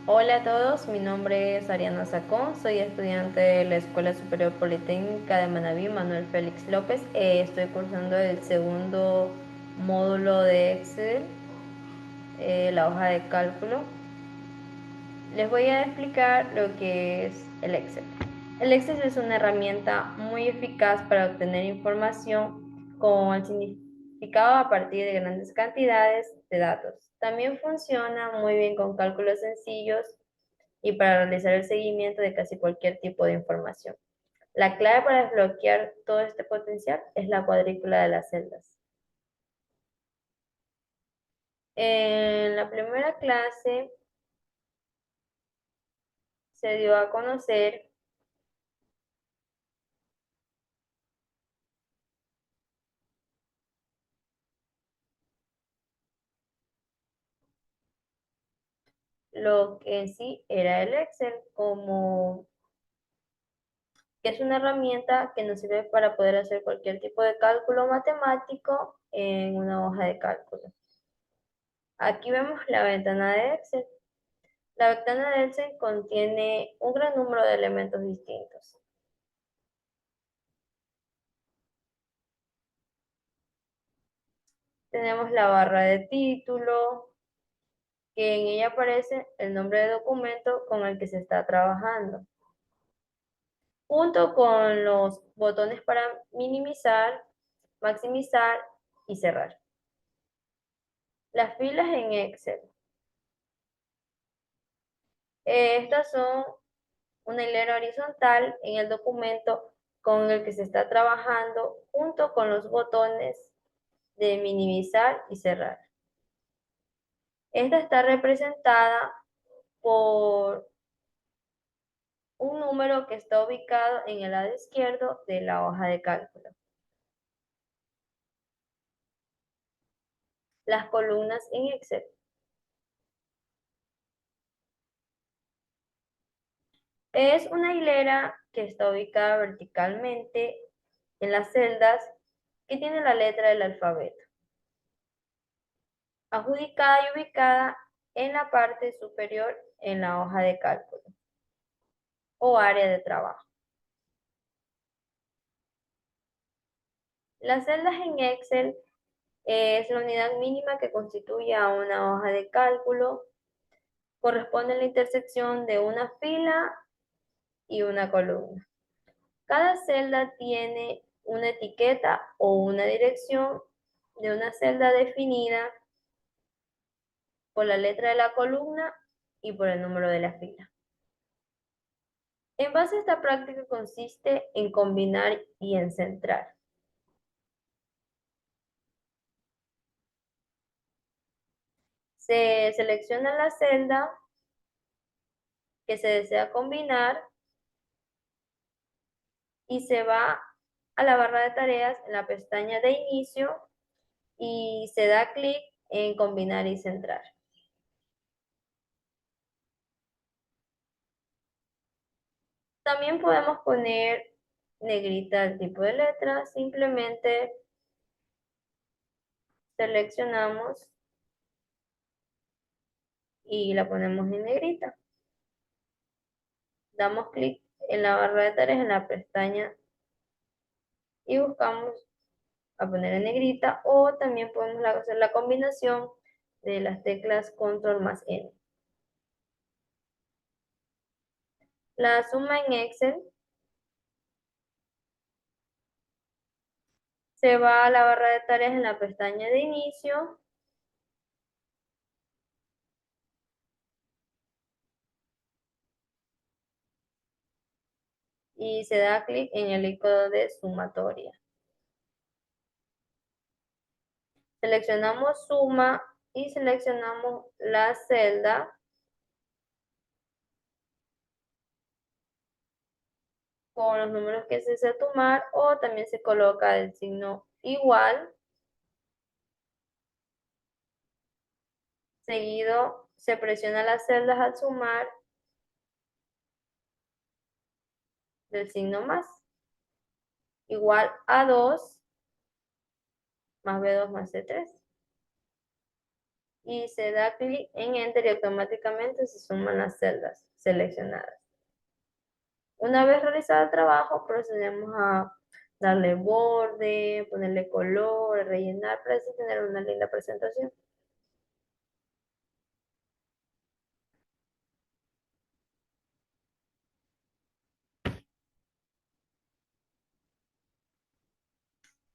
Hola a todos, mi nombre es Ariana Sacón, soy estudiante de la Escuela Superior Politécnica de Manabí, Manuel Félix López. Estoy cursando el segundo módulo de Excel, la hoja de cálculo. Les voy a explicar lo que es el Excel. El Excel es una herramienta muy eficaz para obtener información con el significado a partir de grandes cantidades de datos. También funciona muy bien con cálculos sencillos y para realizar el seguimiento de casi cualquier tipo de información. La clave para desbloquear todo este potencial es la cuadrícula de las celdas. En la primera clase se dio a conocer lo que en sí era el Excel, como que es una herramienta que nos sirve para poder hacer cualquier tipo de cálculo matemático en una hoja de cálculo. Aquí vemos la ventana de Excel. La ventana de Excel contiene un gran número de elementos distintos. Tenemos la barra de título, que en ella aparece el nombre de documento con el que se está trabajando, junto con los botones para minimizar, maximizar y cerrar. Las filas en Excel. Estas son una hilera horizontal en el documento con el que se está trabajando, junto con los botones de minimizar y cerrar. Esta está representada por un número que está ubicado en el lado izquierdo de la hoja de cálculo. Las columnas en Excel. Es una hilera que está ubicada verticalmente en las celdas que tiene la letra del alfabeto, adjudicada y ubicada en la parte superior en la hoja de cálculo o área de trabajo. Las celdas en Excel es la unidad mínima que constituye a una hoja de cálculo. Corresponde a la intersección de una fila y una columna. Cada celda tiene una etiqueta o una dirección de una celda definida por la letra de la columna y por el número de la fila. En base a esta práctica consiste en combinar y en centrar. Se selecciona la celda que se desea combinar y se va a la barra de tareas en la pestaña de inicio y se da clic en combinar y centrar. También podemos poner negrita el tipo de letra, simplemente seleccionamos y la ponemos en negrita. Damos clic en la barra de tareas en la pestaña y buscamos a poner en negrita, o también podemos hacer la combinación de las teclas control más N. La suma en Excel se va a la barra de tareas en la pestaña de inicio y se da clic en el icono de sumatoria. Seleccionamos suma y seleccionamos la celda con los números que se desea tomar, o también se coloca el signo igual, seguido se presiona las celdas al sumar del signo más, igual a 2 más B2 más C3. y se da clic en Enter y automáticamente se suman las celdas seleccionadas. Una vez realizado el trabajo, procedemos a darle borde, ponerle color, rellenar para así tener una linda presentación.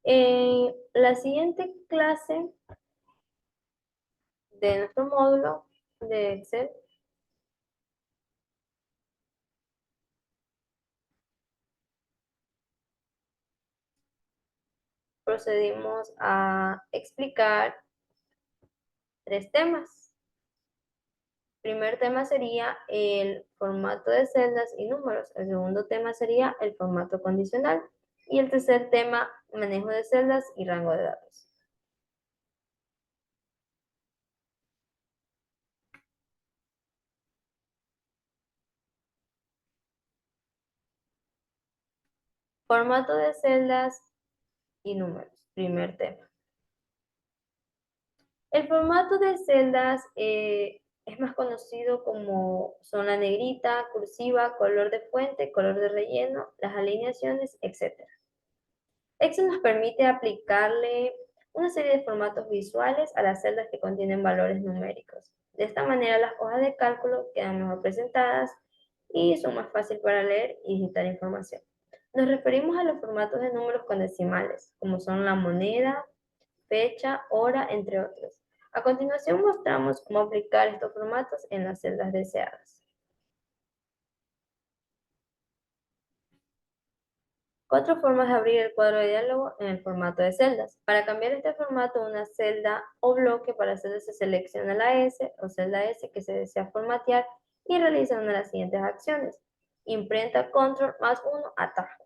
En la siguiente clase de nuestro módulo de Excel, procedimos a explicar 3 temas. El primer tema sería el formato de celdas y números. El segundo tema sería el formato condicional. Y el tercer tema, manejo de celdas y rango de datos. Formato de celdas y números. Primer tema. El formato de celdas es más conocido como zona negrita, cursiva, color de fuente, color de relleno, las alineaciones, etc. Excel nos permite aplicarle una serie de formatos visuales a las celdas que contienen valores numéricos. De esta manera las hojas de cálculo quedan mejor presentadas y son más fáciles para leer y digitar información. Nos referimos a los formatos de números con decimales, como son la moneda, fecha, hora, entre otros. A continuación mostramos cómo aplicar estos formatos en las celdas deseadas. 4 formas de abrir el cuadro de diálogo en el formato de celdas. Para cambiar este formato, una celda o bloque para celdas se selecciona la S o celda S que se desea formatear y realiza una de las siguientes acciones. Imprenta control más 1 atajo.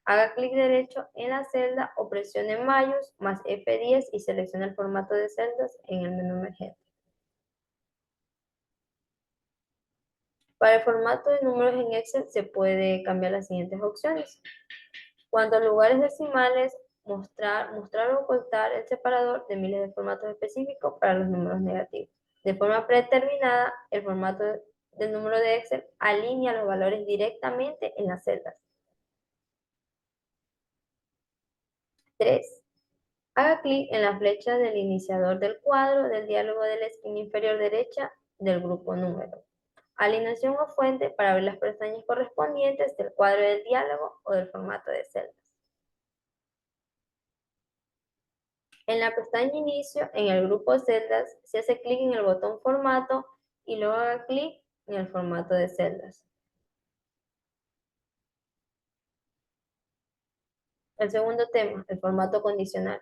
Haga clic derecho en la celda o presione mayús más F10 y seleccione el formato de celdas en el menú emergente. Para el formato de números en Excel se puede cambiar las siguientes opciones. Cuanto a lugares decimales, mostrar o ocultar el separador de miles de formatos específicos para los números negativos. De forma predeterminada, el formato del número de Excel alinea los valores directamente en las celdas. 3. Haga clic en la flecha del iniciador del cuadro del diálogo de la esquina inferior derecha del grupo número. Alineación o fuente para ver las pestañas correspondientes del cuadro del diálogo o del formato de celdas. En la pestaña Inicio, en el grupo Celdas, se hace clic en el botón Formato y luego haga clic en el formato de celdas. El segundo tema, el formato condicional.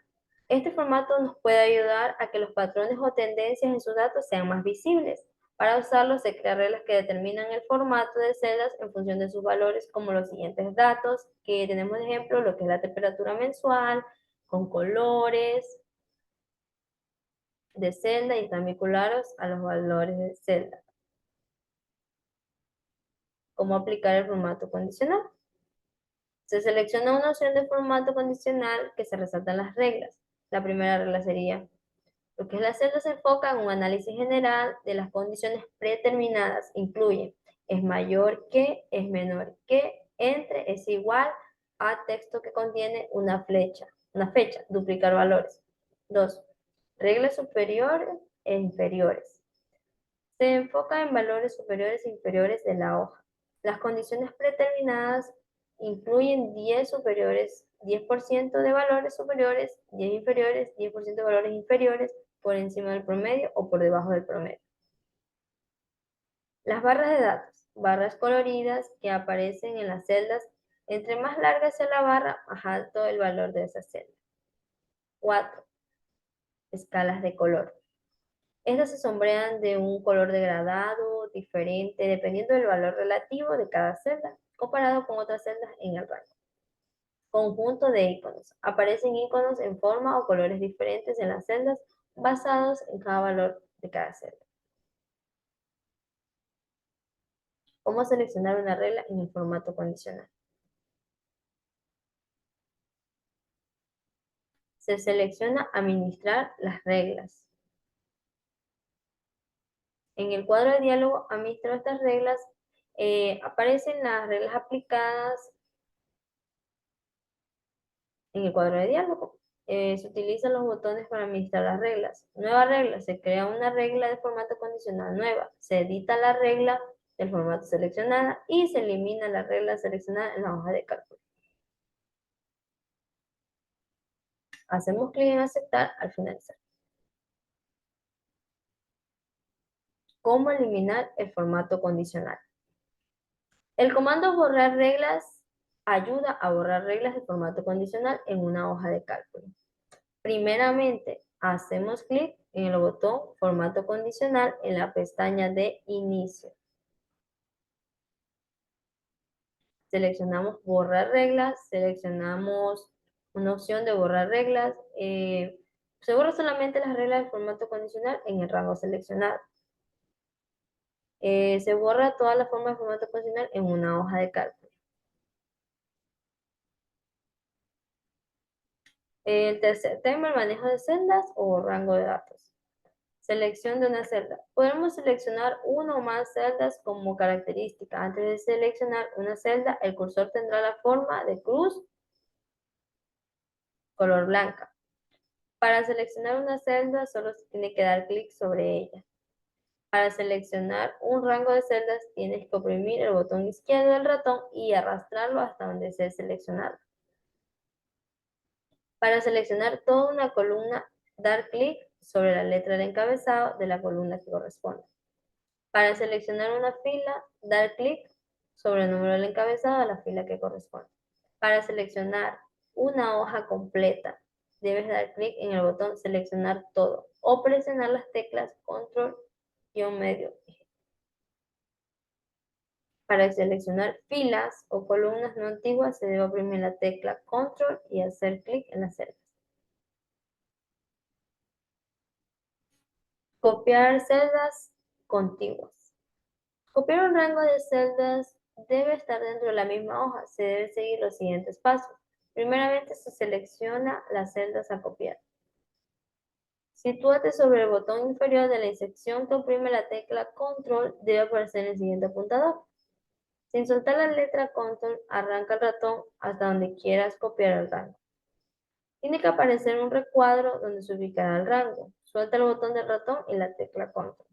Este formato nos puede ayudar a que los patrones o tendencias en sus datos sean más visibles. Para usarlo se crean reglas que determinan el formato de celdas en función de sus valores, como los siguientes datos, que tenemos de ejemplo lo que es la temperatura mensual, con colores de celda y están vinculados a los valores de celda. ¿Cómo aplicar el formato condicional? Se selecciona una opción de formato condicional que se resaltan las reglas. La primera regla sería, lo que es la celda se enfoca en un análisis general de las condiciones predeterminadas. Incluye, es mayor que, es menor que, entre, es igual a texto que contiene una fecha, duplicar valores. 2. Reglas superiores e inferiores. Se enfoca en valores superiores e inferiores de la hoja. Las condiciones predeterminadas incluyen 10 superiores, 10% de valores superiores, 10 inferiores, 10% de valores inferiores, por encima del promedio o por debajo del promedio. Las barras de datos, barras coloridas que aparecen en las celdas. Entre más larga sea la barra, más alto el valor de esa celda. 4. Escalas de color. Estas se sombrean de un color degradado diferente dependiendo del valor relativo de cada celda, comparado con otras celdas en el rango. Conjunto de iconos. Aparecen iconos en forma o colores diferentes en las celdas basados en cada valor de cada celda. ¿Cómo seleccionar una regla en el formato condicional? Se selecciona Administrar las reglas. En el cuadro de diálogo administro estas reglas. Aparecen las reglas aplicadas en el cuadro de diálogo. Se utilizan los botones para administrar las reglas. Nueva regla. Se crea una regla de formato condicional nueva. Se edita la regla del formato seleccionada y se elimina la regla seleccionada en la hoja de cálculo. Hacemos clic en aceptar al finalizar. ¿Cómo eliminar el formato condicional? El comando borrar reglas ayuda a borrar reglas de formato condicional en una hoja de cálculo. Primeramente, hacemos clic en el botón formato condicional en la pestaña de inicio. Seleccionamos borrar reglas, seleccionamos una opción de borrar reglas. Se borra solamente las reglas de formato condicional en el rango seleccionado. Se borra toda la forma de formato condicional en una hoja de cálculo. El tercer tema, el manejo de celdas o rango de datos. Selección de una celda. Podemos seleccionar una o más celdas como característica. Antes de seleccionar una celda, el cursor tendrá la forma de cruz color blanca. Para seleccionar una celda, solo se tiene que dar clic sobre ella. Para seleccionar un rango de celdas, tienes que oprimir el botón izquierdo del ratón y arrastrarlo hasta donde se seleccionado. Para seleccionar toda una columna, dar clic sobre la letra de encabezado de la columna que corresponde. Para seleccionar una fila, dar clic sobre el número del encabezado de la fila que corresponde. Para seleccionar una hoja completa, debes dar clic en el botón seleccionar todo o presionar las teclas control-medio. Para seleccionar filas o columnas no antiguas, se debe oprimir la tecla control y hacer clic en las celdas. Copiar celdas contiguas. Copiar un rango de celdas debe estar dentro de la misma hoja. Se deben seguir los siguientes pasos. Primeramente, se selecciona las celdas a copiar. Sitúate sobre el botón inferior de la sección que oprime la tecla Control. Debe aparecer el siguiente apuntador. Sin soltar la letra Control, arranca el ratón hasta donde quieras copiar el rango. Tiene que aparecer un recuadro donde se ubicará el rango. Suelta el botón del ratón y la tecla Control.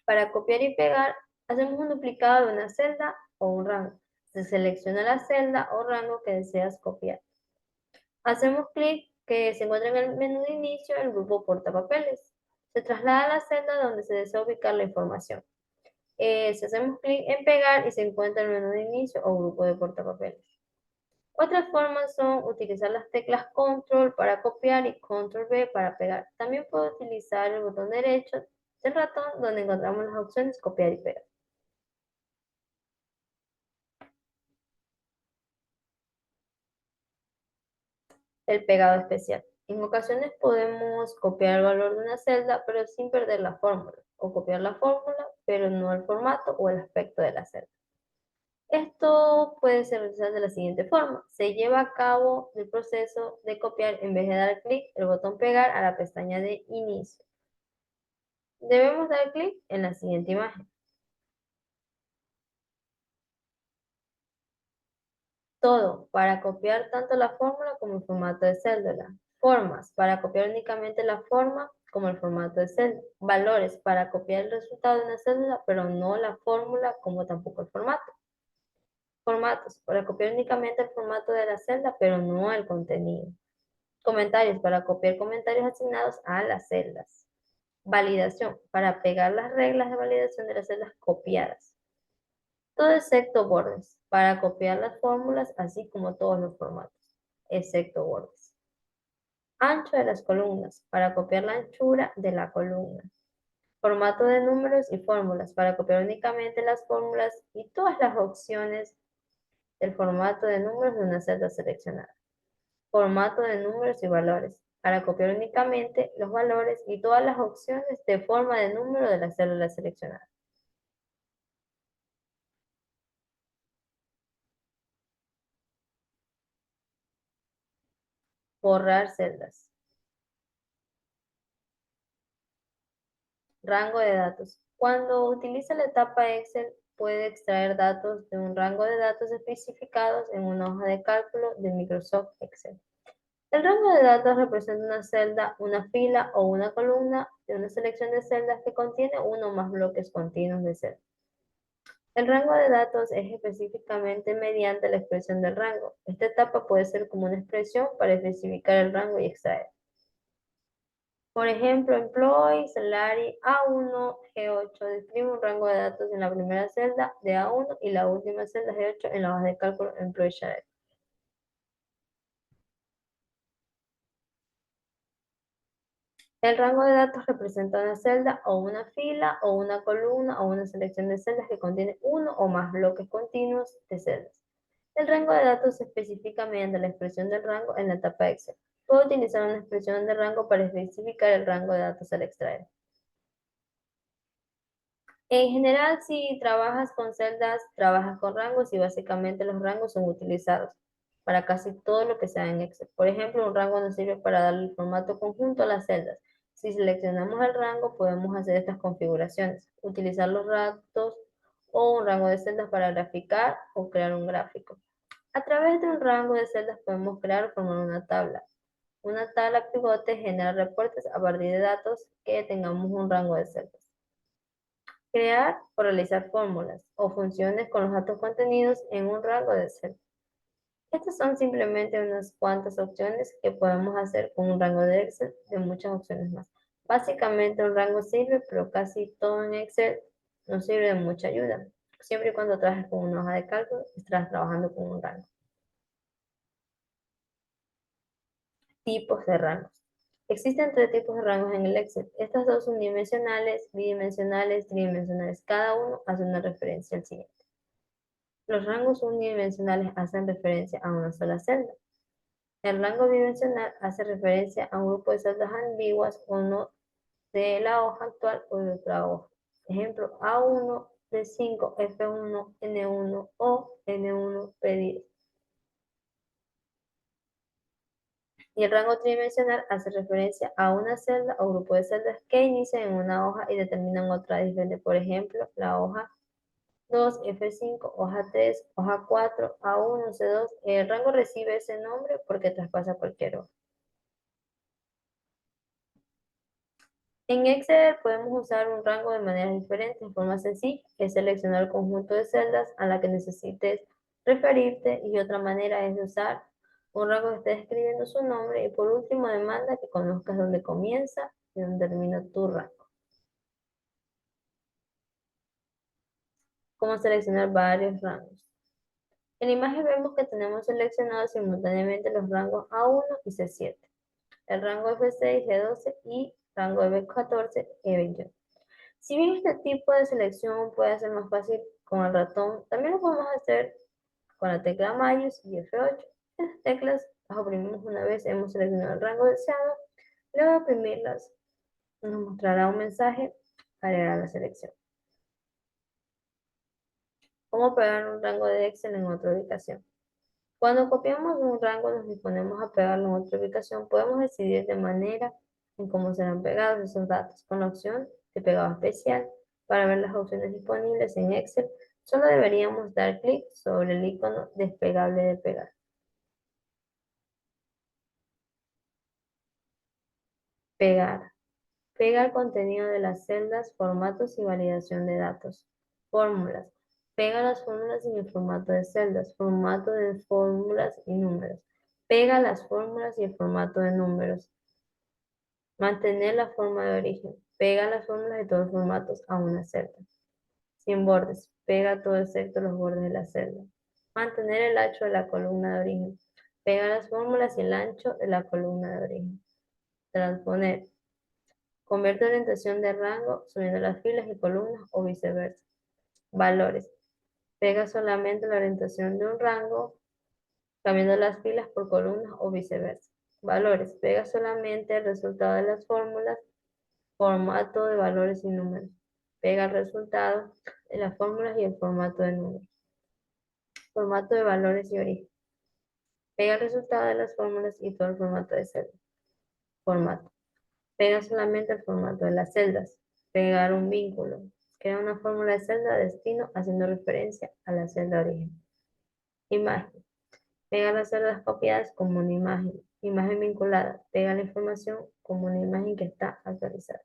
Para copiar y pegar, hacemos un duplicado de una celda o un rango. Se selecciona la celda o rango que deseas copiar. Hacemos clic que se encuentra en el menú de inicio el grupo portapapeles. Se traslada a la celda donde se desea ubicar la información. Si hacemos clic en pegar y se encuentra en el menú de inicio o grupo de portapapeles. Otras formas son utilizar las teclas Control para copiar y Control V para pegar. También puedo utilizar el botón derecho del ratón donde encontramos las opciones copiar y pegar. El pegado especial. En ocasiones podemos copiar el valor de una celda pero sin perder la fórmula, o copiar la fórmula pero no el formato o el aspecto de la celda. Esto puede ser realizado de la siguiente forma. Se lleva a cabo el proceso de copiar en vez de dar clic el botón pegar a la pestaña de inicio. Debemos dar clic en la siguiente imagen. Todo para copiar tanto la fórmula como el formato de celda. Formas para copiar únicamente la forma como el formato de celda. Valores para copiar el resultado de una celda, pero no la fórmula como tampoco el formato. Formatos para copiar únicamente el formato de la celda, pero no el contenido. Comentarios para copiar comentarios asignados a las celdas. Validación para pegar las reglas de validación de las celdas copiadas. Todo excepto bordes, para copiar las fórmulas, así como todos los formatos, excepto bordes. Ancho de las columnas, para copiar la anchura de la columna. Formato de números y fórmulas, para copiar únicamente las fórmulas y todas las opciones del formato de números de una celda seleccionada. Formato de números y valores, para copiar únicamente los valores y todas las opciones de forma de número de la célula seleccionada. Borrar celdas. Rango de datos. Cuando utiliza la etapa Excel, puede extraer datos de un rango de datos especificados en una hoja de cálculo de Microsoft Excel. El rango de datos representa una celda, una fila o una columna de una selección de celdas que contiene uno o más bloques continuos de celdas. El rango de datos es específicamente mediante la expresión del rango. Esta etapa puede ser como una expresión para especificar el rango y extraer. Por ejemplo, employee, salary, A1, G8 describe un rango de datos en la primera celda de A1 y la última celda G8 en la hoja de cálculo employee salary. El rango de datos representa una celda o una fila o una columna o una selección de celdas que contiene uno o más bloques continuos de celdas. El rango de datos se especifica mediante la expresión del rango en la etapa Excel. Puedo utilizar una expresión de rango para especificar el rango de datos al extraer. En general, si trabajas con celdas, trabajas con rangos y básicamente los rangos son utilizados para casi todo lo que sea en Excel. Por ejemplo, un rango nos sirve para darle el formato conjunto a las celdas. Si seleccionamos el rango, podemos hacer estas configuraciones, utilizar los datos o un rango de celdas para graficar o crear un gráfico. A través de un rango de celdas podemos crear o formar una tabla. Una tabla pivote genera reportes a partir de datos que tengamos un rango de celdas. Crear o realizar fórmulas o funciones con los datos contenidos en un rango de celdas. Estas son simplemente unas cuantas opciones que podemos hacer con un rango de Excel de muchas opciones más. Básicamente un rango sirve, pero casi todo en Excel no sirve de mucha ayuda. Siempre y cuando trabajes con una hoja de cálculo, estarás trabajando con un rango. Tipos de rangos. Existen tres tipos de rangos en el Excel. Estas dos son dimensionales, bidimensionales, tridimensionales. Cada uno hace una referencia al siguiente. Los rangos unidimensionales hacen referencia a una sola celda. El rango bidimensional hace referencia a un grupo de celdas ambiguas o no de la hoja actual o de otra hoja. Ejemplo, A1, D5, F1, N1 o N1, P10. Y el rango tridimensional hace referencia a una celda o grupo de celdas que inician en una hoja y determinan otra diferente. Por ejemplo, la hoja 2, F5, hoja 3, hoja 4, A1, C2. El rango recibe ese nombre porque traspasa cualquier hoja. En Excel podemos usar un rango de maneras diferentes. En forma sencilla es seleccionar el conjunto de celdas a la que necesites referirte y otra manera es de usar un rango que esté escribiendo su nombre y por último demanda que conozcas dónde comienza y dónde termina tu rango. ¿Cómo seleccionar varios rangos? En la imagen vemos que tenemos seleccionados simultáneamente los rangos A1 y C7, el rango F6, G12 y rango F14, E21. Si bien este tipo de selección puede ser más fácil con el ratón, también lo podemos hacer con la tecla mayús y F8. Estas teclas las oprimimos una vez hemos seleccionado el rango deseado, luego de oprimirlas nos mostrará un mensaje para agregar la selección. ¿Cómo pegar un rango de Excel en otra ubicación? Cuando copiamos un rango y nos disponemos a pegarlo en otra ubicación, podemos decidir de manera en cómo serán pegados esos datos. Con la opción de pegado especial, para ver las opciones disponibles en Excel, solo deberíamos dar clic sobre el icono desplegable de pegar. Pegar. Pega el contenido de las celdas, formatos y validación de datos. Fórmulas. Pega las fórmulas en el formato de celdas, formato de fórmulas y números. Pega las fórmulas y el formato de números. Mantener la forma de origen. Pega las fórmulas de todos los formatos a una celda. Sin bordes. Pega todo excepto los bordes de la celda. Mantener el ancho de la columna de origen. Pega las fórmulas y el ancho de la columna de origen. Transponer. Convierte orientación de rango subiendo las filas y columnas o viceversa. Valores. Pega solamente la orientación de un rango cambiando las filas por columnas o viceversa. Valores. Pega solamente el resultado de las fórmulas, formato de valores y números. Pega el resultado de las fórmulas y el formato de números. Formato de valores y origen. Pega el resultado de las fórmulas y todo el formato de celdas. Formato. Pega solamente el formato de las celdas. Pegar un vínculo. Crea una fórmula de celda de destino haciendo referencia a la celda origen. Imagen. Pega las celdas copiadas como una imagen. Imagen vinculada. Pega la información como una imagen que está actualizada.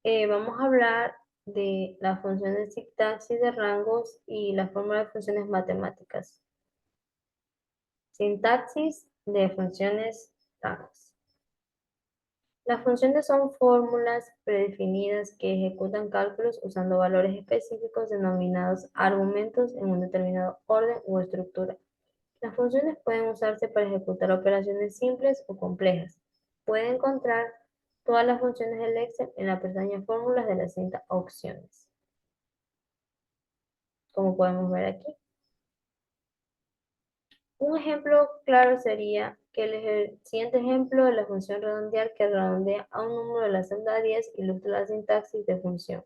Vamos a hablar de las funciones de sintaxis de rangos y la fórmula de funciones matemáticas. Sintaxis de funciones rangos. Las funciones son fórmulas predefinidas que ejecutan cálculos usando valores específicos denominados argumentos en un determinado orden o estructura. Las funciones pueden usarse para ejecutar operaciones simples o complejas. Puede encontrar todas las funciones del Excel en la pestaña Fórmulas de la cinta Opciones, como podemos ver aquí. Un ejemplo claro sería que el siguiente ejemplo de la función redondear que redondea a un número de la celda 10 ilustra la sintaxis de función.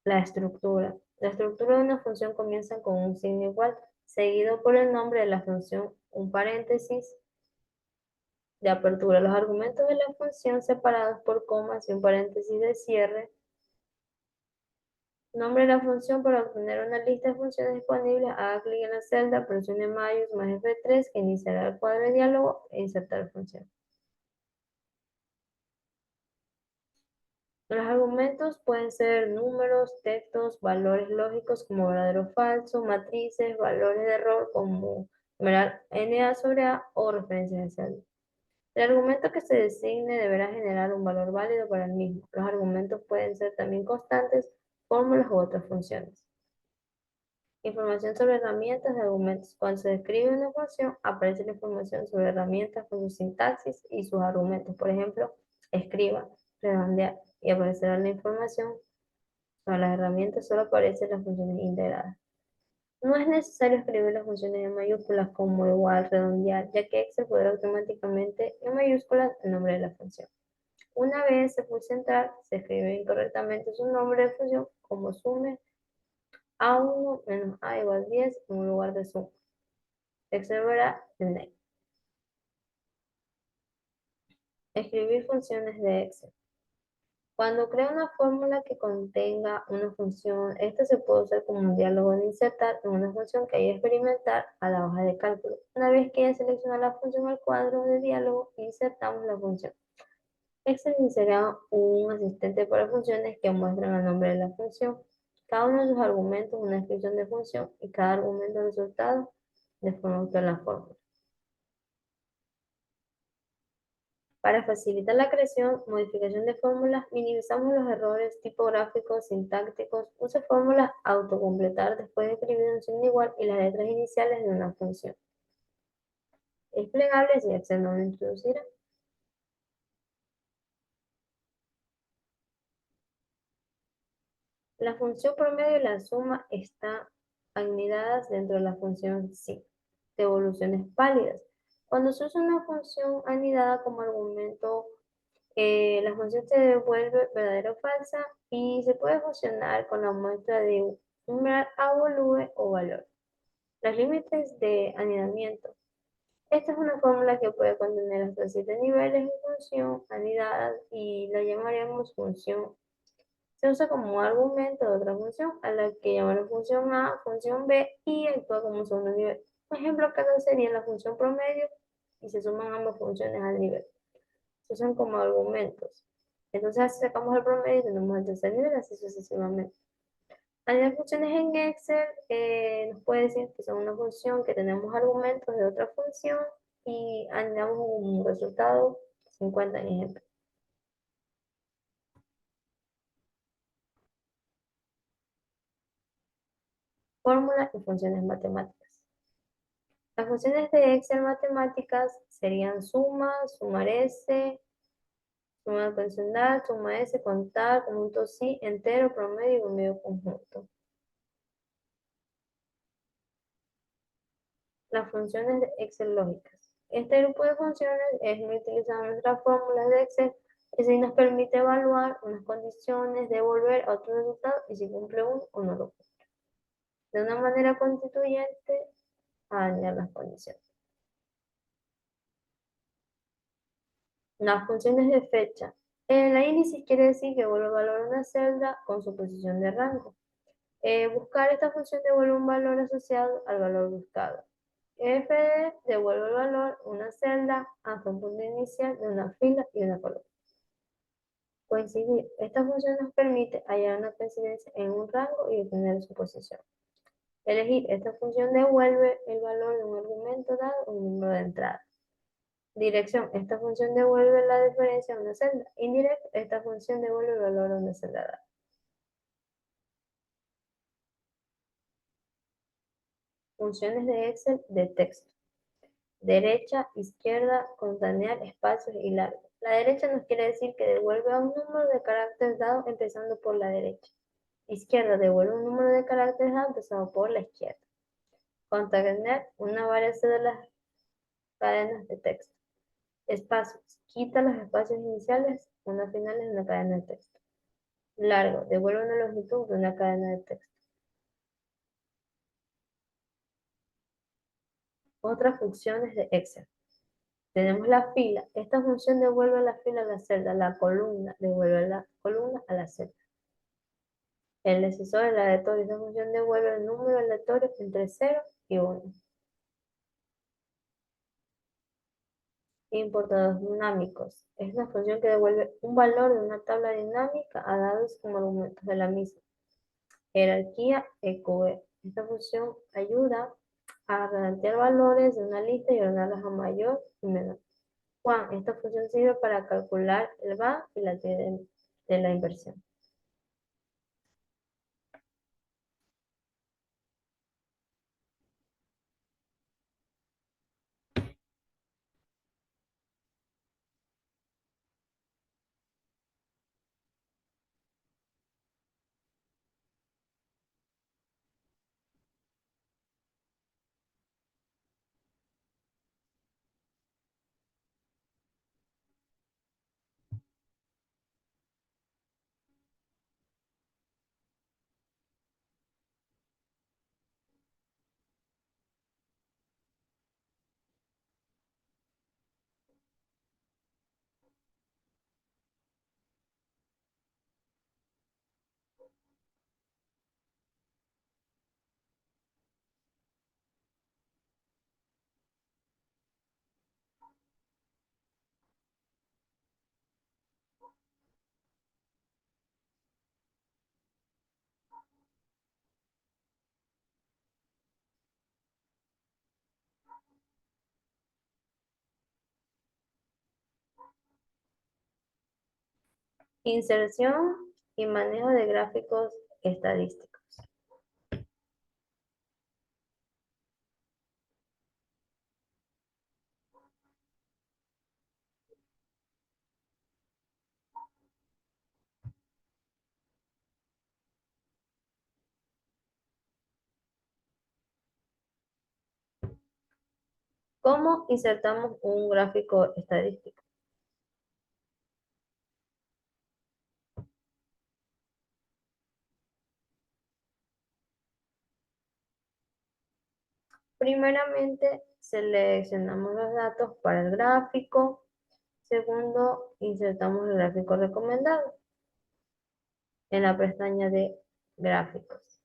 La estructura. La estructura de una función comienza con un signo igual, seguido por el nombre de la función, un paréntesis de apertura. Los argumentos de la función separados por comas y un paréntesis de cierre. Nombre de la función para obtener una lista de funciones disponibles. Haga clic en la celda, presione mayús más F3 que iniciará el cuadro de diálogo e insertar función. Los argumentos pueden ser números, textos, valores lógicos como verdadero o falso, matrices, valores de error como numeral NA sobre A o referencias de celda. El argumento que se designe deberá generar un valor válido para el mismo. Los argumentos pueden ser también constantes, fórmulas u otras funciones. Información sobre herramientas de argumentos. Cuando se describe una función, aparece la información sobre herramientas con su sintaxis y sus argumentos. Por ejemplo, escriba, redondear y aparecerá la información sobre las herramientas, solo aparecen las funciones integradas. No es necesario escribir las funciones en mayúsculas como igual, redondear, ya que Excel podrá automáticamente en mayúsculas el nombre de la función. Una vez se pulsa entrar, se escribe incorrectamente su nombre de función como sume A1 menos A igual 10 en un lugar de suma. Excel verá el name. Escribir funciones de Excel. Cuando crea una fórmula que contenga una función, esta se puede usar como un diálogo de insertar en una función que haya experimentar a la hoja de cálculo. Una vez que haya seleccionado la función al cuadro de diálogo, insertamos la función. Excel insertará un asistente para funciones que muestran el nombre de la función, cada uno de sus argumentos, una descripción de función y cada argumento resultado de forma que la fórmula. Para facilitar la creación, modificación de fórmulas, minimizamos los errores tipográficos, sintácticos, use fórmulas autocompletar después de escribir un signo igual y las letras iniciales de una función. Es plegable si Excel no lo introducirá. La función promedio y la suma están anidadas dentro de la función sí, de evoluciones pálidas. Cuando se usa una función anidada como argumento, la función se devuelve verdadera o falsa y se puede funcionar con la muestra de un numeral a volúmen o valor. Los límites de anidamiento. Esta es una fórmula que puede contener hasta 7 niveles de función anidada y la llamaremos función. Se usa como argumento de otra función a la que llamaremos función A, función B y actúa como segundo nivel. Un ejemplo claro sería la función promedio y se suman ambas funciones al nivel. Se usan como argumentos. Entonces así sacamos el promedio y tenemos el tercer nivel, así sucesivamente. Añadir funciones en Excel nos puede decir que son una función que tenemos argumentos de otra función y añadimos un resultado 50 en ejemplo. Fórmulas y funciones matemáticas. Las funciones de Excel matemáticas serían suma, sumar S, suma condicional, suma S, contar, conjunto sí, entero, promedio y medio conjunto. Las funciones de Excel lógicas. Este grupo de funciones es muy utilizado en nuestras fórmulas de Excel, y así nos permite evaluar unas condiciones, devolver a otro resultado y si cumple uno o no lo cumple. De una manera constituyente a dañar las condiciones. Las funciones de fecha. La índice quiere decir que vuelve a valor una celda con su posición de rango. Buscar esta función devuelve un valor asociado al valor buscado. FD devuelve el valor una celda hasta un punto inicial de una fila y una columna. Coincidir. Esta función nos permite hallar una coincidencia en un rango y detener su posición. Elegir. Esta función devuelve el valor de un argumento dado un número de entrada. Dirección. Esta función devuelve la diferencia a una celda. Indirecto. Esta función devuelve el valor a una celda dada. Funciones de Excel de texto. Derecha, izquierda, contanear, espacios y largo. La derecha nos quiere decir que devuelve a un número de caracteres dado empezando por la derecha. Izquierda devuelve un número de caracteres dado empezando por la izquierda. Concatenar una variación de las cadenas de texto. Espacios. Quita los espacios iniciales, una final de una cadena de texto. Largo. Devuelve una longitud de una cadena de texto. Otras funciones de Excel. Tenemos la fila. Esta función devuelve la fila a la celda. La columna devuelve la columna a la celda. El decisor aleatorio. Esta función devuelve el número aleatorio entre 0 y 1. Importadores dinámicos. Es una función que devuelve un valor de una tabla dinámica a dados como argumentos de la misma. Jerarquía EQB. Esta función ayuda a redactar valores de una lista y ordenarlas a mayor y menor. Juan, esta función sirve para calcular el VAN y la T de la inversión. Inserción y manejo de gráficos estadísticos. ¿Cómo insertamos un gráfico estadístico? Primeramente, seleccionamos los datos para el gráfico. Segundo, insertamos el gráfico recomendado en la pestaña de gráficos.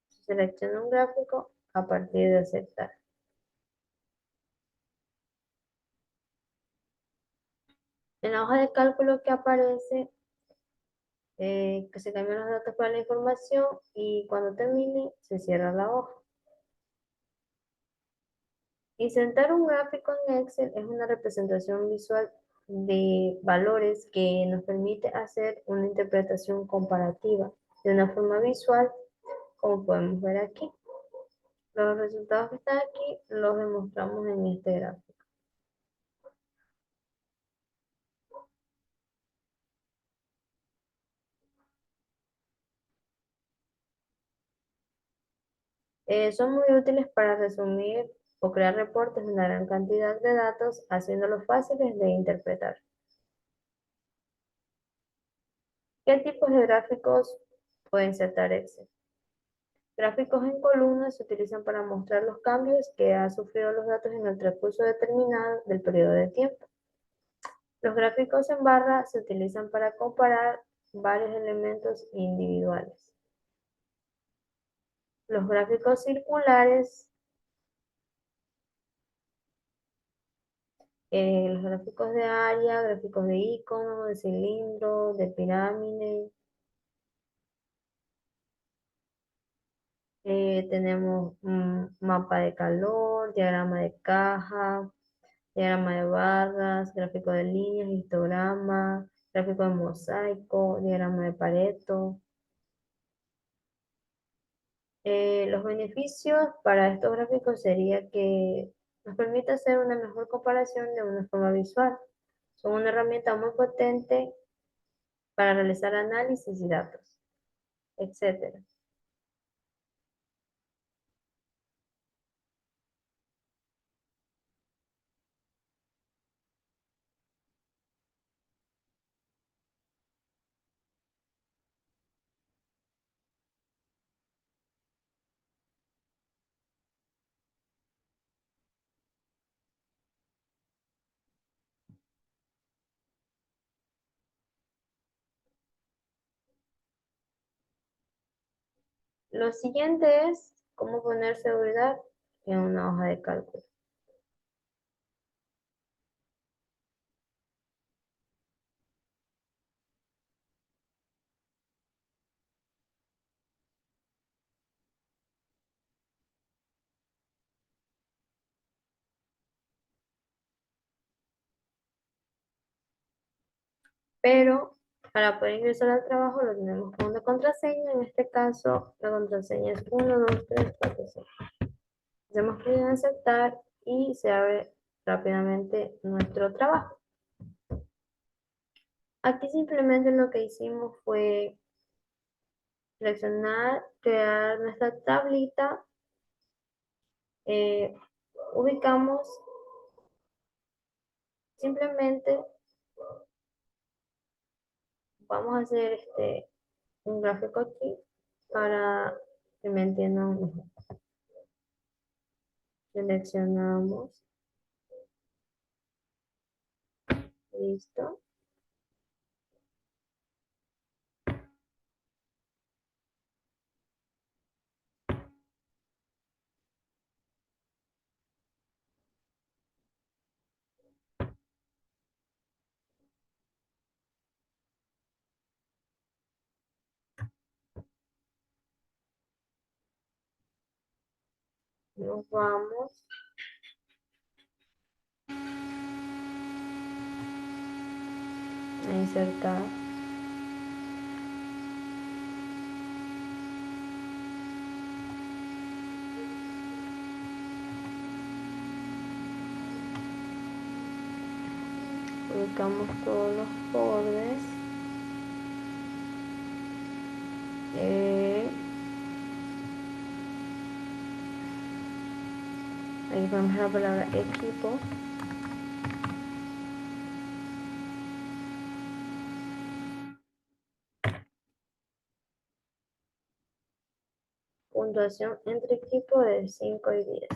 Selecciono un gráfico a partir de aceptar. En la hoja de cálculo que aparece, que se cambian los datos para la información y cuando termine se cierra la hoja. Insertar un gráfico en Excel es una representación visual de valores que nos permite hacer una interpretación comparativa de una forma visual, como podemos ver aquí. Los resultados que están aquí los demostramos en este gráfico. Son muy útiles para resumir o crear reportes de una gran cantidad de datos, haciéndolos fáciles de interpretar. ¿Qué tipos de gráficos puede insertar Excel? Gráficos en columnas se utilizan para mostrar los cambios que han sufrido los datos en el transcurso determinado del periodo de tiempo. Los gráficos en barra se utilizan para comparar varios elementos individuales. Los gráficos circulares, los gráficos de área, gráficos de icono, de cilindro, de pirámide. Tenemos un mapa de calor, diagrama de caja, diagrama de barras, gráfico de líneas, histograma, gráfico de mosaico, diagrama de Pareto. Los beneficios para estos gráficos sería que nos permite hacer una mejor comparación de una forma visual. Son una herramienta muy potente para realizar análisis y datos, etcétera. Lo siguiente es cómo poner seguridad en una hoja de cálculo. Pero para poder ingresar al trabajo lo tenemos con una contraseña. En este caso, la contraseña es 1, 2, 3, 4, 5. Hacemos clic en aceptar y se abre rápidamente nuestro trabajo. Aquí simplemente lo que hicimos fue seleccionar, crear nuestra tablita, eh, ubicamos simplemente, vamos a hacer un gráfico aquí para que me entiendan mejor. Seleccionamos, listo. Nos vamos a insertar. Ubicamos todos los bordes. Ahí vamos a la palabra equipo. Puntuación entre equipo de 5 y 10.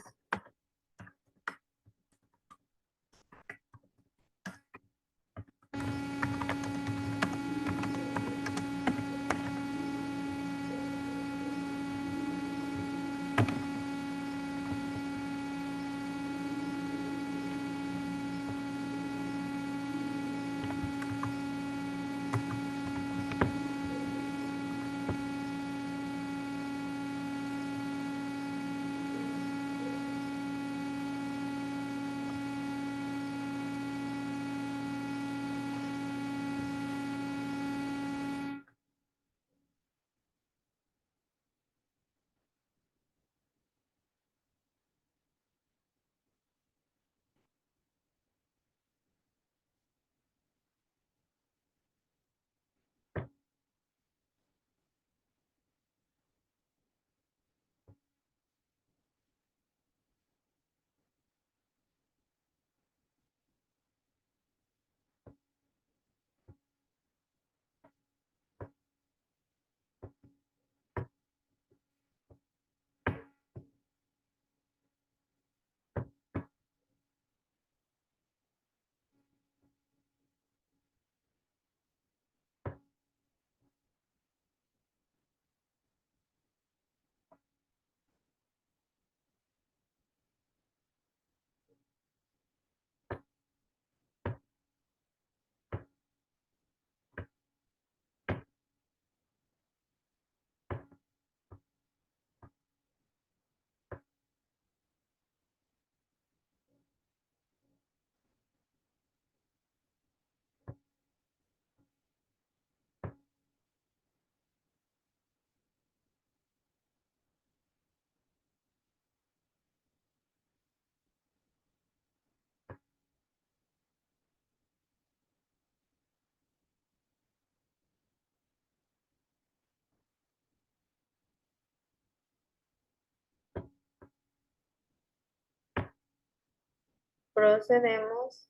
procedemos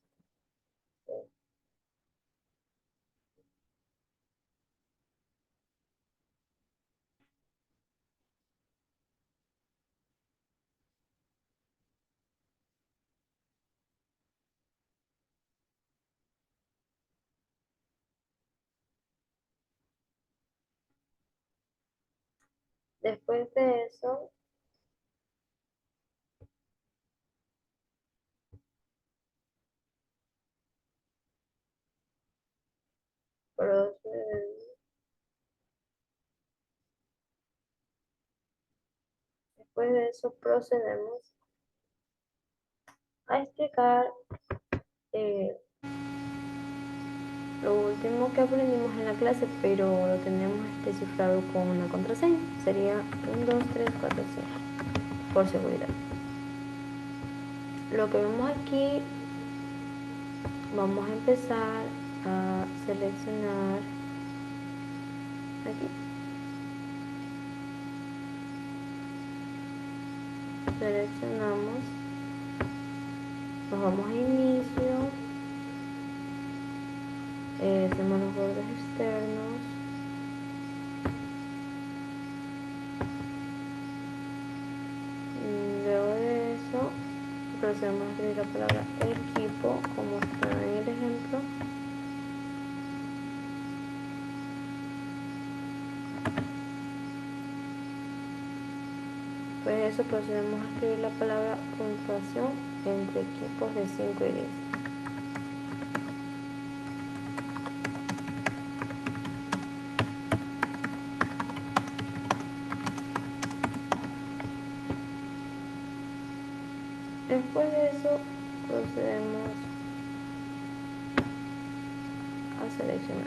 después de eso, procedemos, después de eso procedemos a explicar eh, lo último que aprendimos en la clase, pero lo tenemos descifrado con una contraseña. Sería 1, 2, 3, 4, 5, por seguridad. Lo que vemos aquí, vamos a empezar a seleccionar aquí. Seleccionamos, nos vamos a inicio, hacemos los bordes externos, luego de eso procedemos a escribir la palabra equipo como está en el ejemplo. Pues eso procedemos a escribir la palabra puntuación entre equipos de 5 y 10. Después de eso procedemos a seleccionar.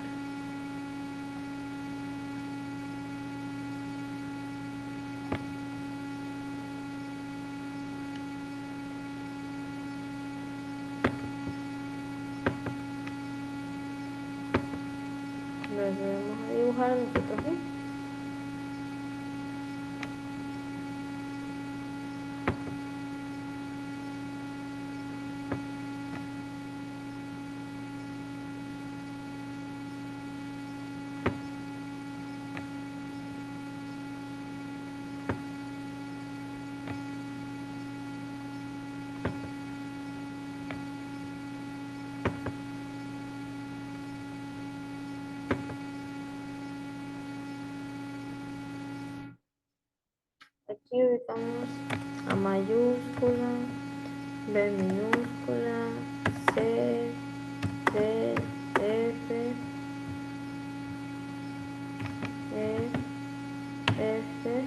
Procedemos a dibujar nosotros mismos. Aquí ubicamos A mayúscula, B minúscula, C, D, F, E, F,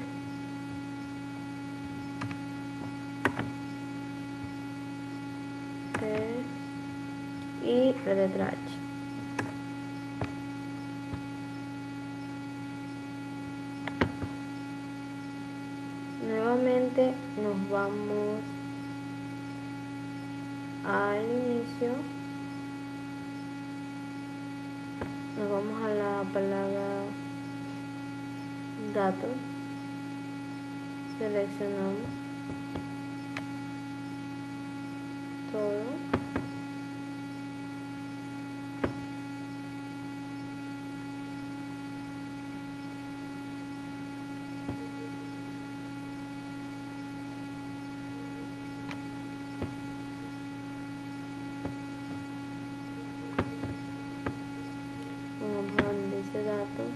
G y la letra H. Nuevamente nos vamos al inicio, nos vamos a la palabra datos, seleccionamos todo, vamos a donde dice datos,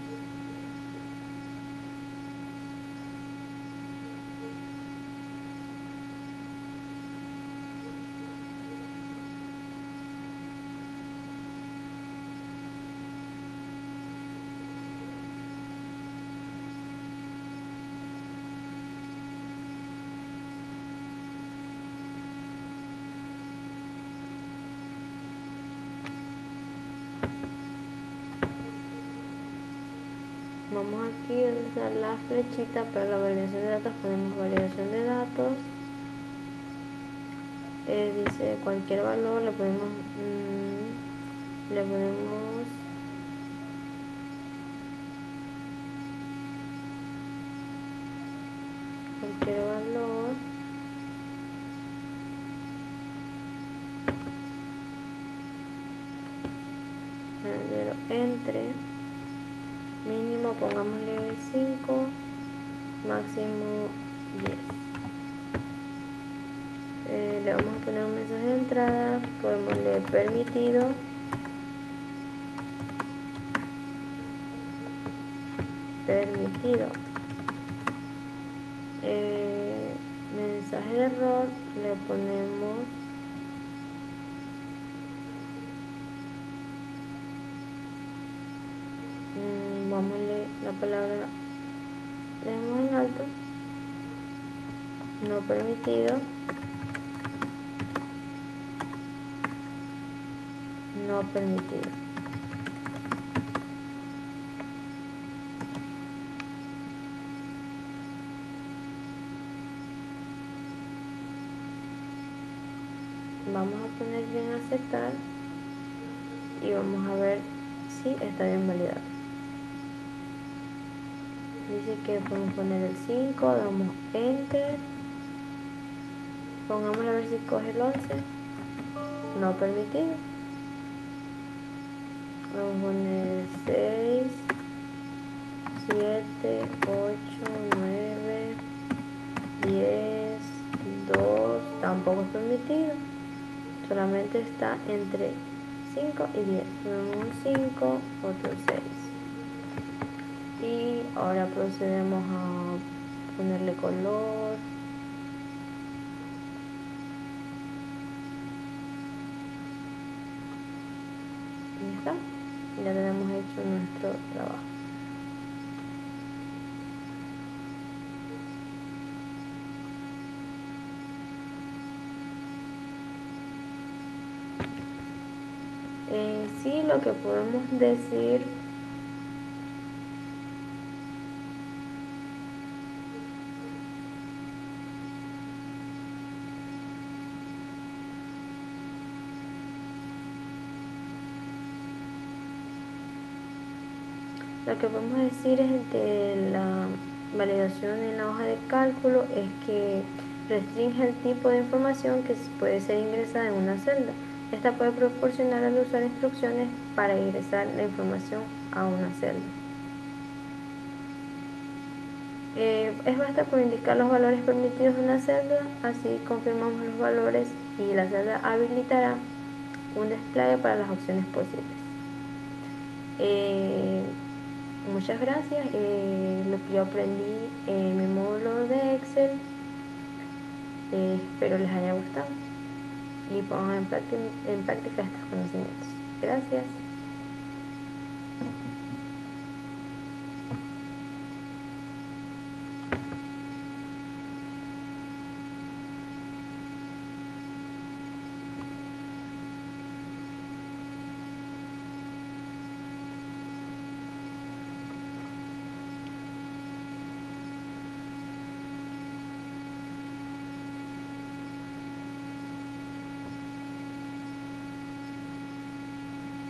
vamos aquí a usar la flechita para la validación de datos, ponemos validación de datos, dice cualquier valor, le ponemos cualquier valor, entre mínimo, pongámosle 5, máximo 10. Le vamos a poner un mensaje de entrada, podemos leer permitido, mensaje de error, le ponemos vamos a leer la palabra, leemos en alto, no permitido, no permitido. Vamos a poner bien aceptar y vamos a ver si está bien validado. Dice que podemos poner el 5, damos enter, pongamos a ver si coge el 11, no permitido. Vamos a poner 6, 7, 8, 9, 10, 2, tampoco es permitido, solamente está entre 5 y 10. Ponemos un 5, otro 6. Y ahora procedemos a ponerle color. Y ya está. Ya tenemos hecho nuestro trabajo. Sí, lo que podemos decir es de la validación en la hoja de cálculo es que restringe el tipo de información que puede ser ingresada en una celda. Esta puede proporcionar al usuario instrucciones para ingresar la información a una celda. Basta con indicar los valores permitidos en la celda, así confirmamos los valores y la celda habilitará un despliegue para las opciones posibles. Muchas gracias. Lo que yo aprendí en mi módulo de Excel, espero les haya gustado y pongan en práctica estos conocimientos. Gracias.